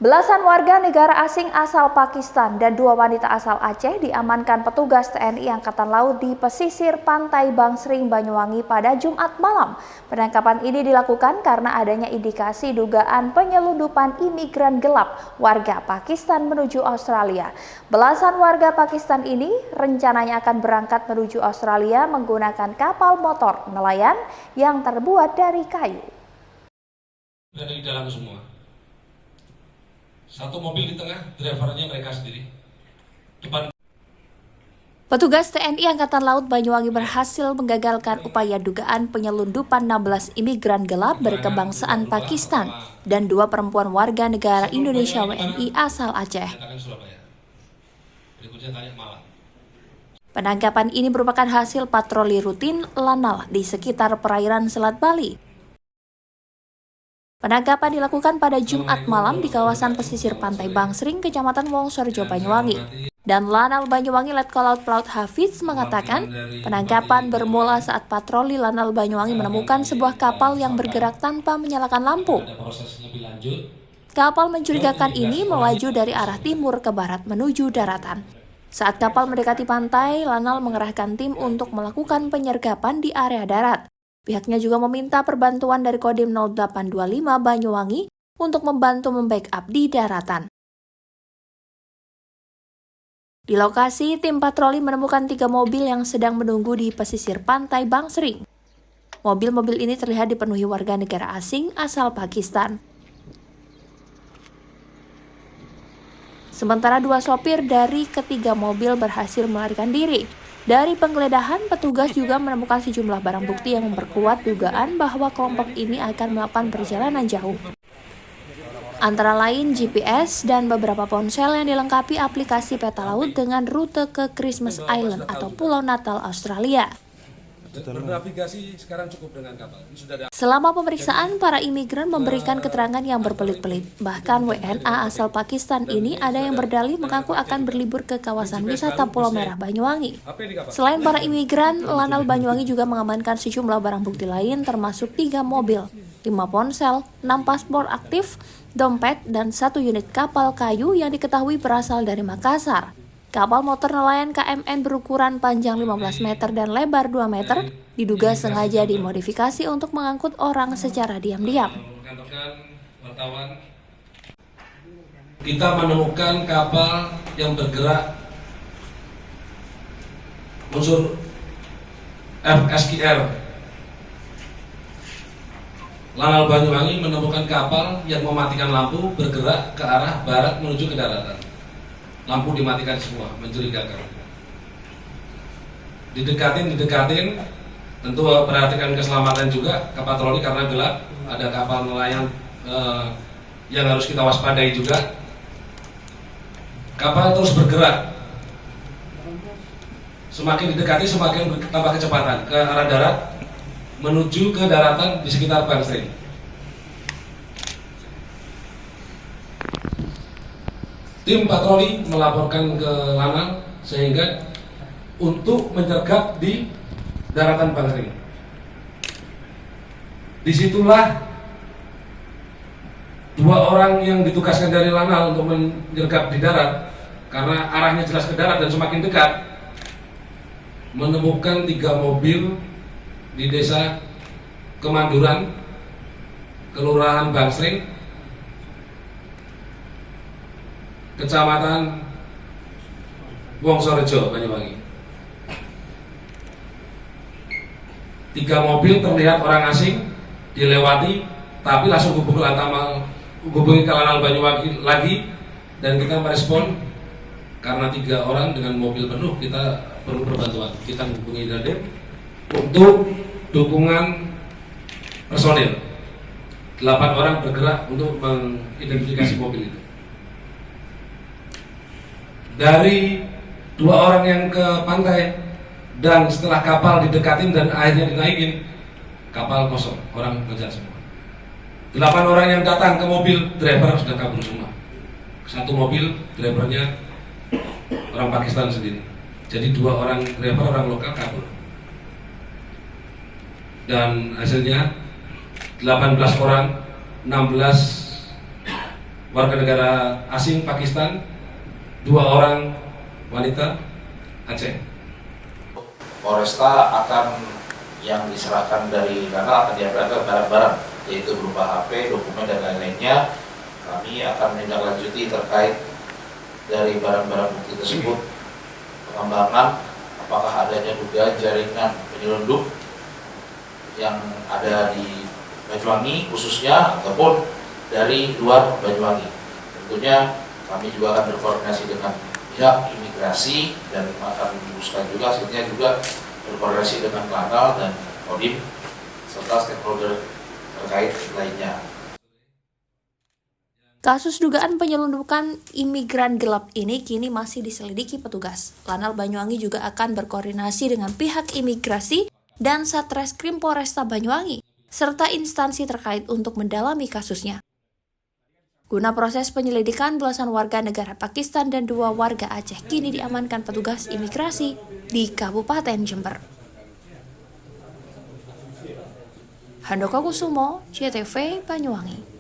Belasan warga negara asing asal Pakistan dan 2 wanita asal Aceh diamankan petugas TNI Angkatan Laut di pesisir pantai Bangsering, Banyuwangi pada Jumat malam. Penangkapan ini dilakukan karena adanya indikasi dugaan penyelundupan imigran gelap warga Pakistan menuju Australia. Belasan warga Pakistan ini rencananya akan berangkat menuju Australia menggunakan kapal motor nelayan yang terbuat dari kayu. Dari dalam semua. Satu mobil di tengah, drivernya mereka sendiri. Depan. Petugas TNI Angkatan Laut Banyuwangi berhasil menggagalkan upaya dugaan penyelundupan 16 imigran gelap berkebangsaan Pakistan dan 2 perempuan warga negara Indonesia WNI asal Aceh. Penangkapan ini merupakan hasil patroli rutin Lanal di sekitar perairan Selat Bali. Penangkapan dilakukan pada Jumat malam di kawasan pesisir pantai Bangsering, Kecamatan Wongsorejo, Banyuwangi. Dan Lanal Banyuwangi Letkol Laut Pelaut Hafiz mengatakan penangkapan bermula saat patroli Lanal Banyuwangi menemukan sebuah kapal yang bergerak tanpa menyalakan lampu. Kapal mencurigakan ini melaju dari arah timur ke barat menuju daratan. Saat kapal mendekati pantai, Lanal mengerahkan tim untuk melakukan penyergapan di area darat. Pihaknya juga meminta perbantuan dari Kodim 0825 Banyuwangi untuk membantu membackup di daratan. Di lokasi, tim patroli menemukan 3 mobil yang sedang menunggu di pesisir pantai Bangsering. Mobil-mobil ini terlihat dipenuhi warga negara asing asal Pakistan. Sementara 2 sopir dari ketiga mobil berhasil melarikan diri. Dari penggeledahan, petugas juga menemukan sejumlah barang bukti yang memperkuat dugaan bahwa kelompok ini akan melakukan perjalanan jauh. Antara lain GPS dan beberapa ponsel yang dilengkapi aplikasi peta laut dengan rute ke Christmas Island atau Pulau Natal, Australia. Bernavigasi sekarang cukup dengan kapal. Selama pemeriksaan, para imigran memberikan keterangan yang berbelit-belit. Bahkan WNA asal Pakistan ini ada yang berdalih mengaku akan berlibur ke kawasan wisata Pulau Merah Banyuwangi. Selain para imigran, Lanal Banyuwangi juga mengamankan sejumlah barang bukti lain termasuk 3 mobil, 5 ponsel, 6 paspor aktif, dompet, dan 1 unit kapal kayu yang diketahui berasal dari Makassar. Kapal motor nelayan KMN berukuran panjang 15 meter dan lebar 2 meter diduga sengaja dimodifikasi untuk mengangkut orang secara diam-diam. Kita menemukan kapal yang bergerak unsur FSKR. Lanal Banyuwangi menemukan kapal yang mematikan lampu bergerak ke arah barat menuju ke daratan. Lampu dimatikan semua, mencurigakan. Didekatin, tentu perhatikan keselamatan juga ke patroli karena gelap. Ada kapal nelayan yang harus kita waspadai juga. Kapal terus bergerak. Semakin didekati, semakin bertambah kecepatan ke arah darat, menuju ke daratan di sekitar Bangsering. Tim patroli melaporkan ke Lanal sehingga untuk menyergap di daratan Bangsering. Disitulah 2 orang yang ditugaskan dari Lanal untuk menyergap di darat karena arahnya jelas ke darat dan semakin dekat menemukan 3 mobil di desa Kemanduran, Kelurahan Bangsering, Kecamatan Wongsorejo, Banyuwangi. 3 mobil terlihat orang asing dilewati, tapi langsung hubungi ke Lanal Banyuwangi lagi, dan kita merespon karena 3 orang dengan mobil penuh kita perlu perbantuan. Kita hubungi Dandim untuk dukungan personil. 8 orang bergerak untuk mengidentifikasi mobil itu. Dari 2 orang yang ke pantai dan setelah kapal didekatin dan airnya dinaikin, kapal kosong, orang ngejar semua. 8 orang yang datang ke mobil, driver sudah kabur semua. 1 mobil, drivernya orang Pakistan sendiri. Jadi 2 orang driver, orang lokal kabur. Dan hasilnya 18 orang, 16 warga negara asing Pakistan, 2 orang wanita Aceh. Polresta akan yang diserahkan dari Lanal akan diambil barang-barang, yaitu berupa HP, dokumen dan lain-lainnya. Kami akan menindaklanjuti terkait dari barang-barang bukti tersebut, pengembangan apakah adanya dugaan jaringan penyelundup yang ada di Banyuwangi khususnya ataupun dari luar Banyuwangi. Tentunya kami juga akan berkoordinasi dengan pihak imigrasi dan akan meneruskan juga hasilnya juga berkoordinasi dengan Lanal dan Kodim serta stakeholder terkait lainnya. Kasus dugaan penyelundupan imigran gelap ini kini masih diselidiki petugas. Lanal Banyuwangi juga akan berkoordinasi dengan pihak imigrasi dan Satreskrim Polresta Banyuwangi, serta instansi terkait untuk mendalami kasusnya. Guna proses penyelidikan, belasan warga negara Pakistan dan 2 warga Aceh kini diamankan petugas imigrasi di Kabupaten Jember. Handoko Kusumo, JTV Banyuwangi.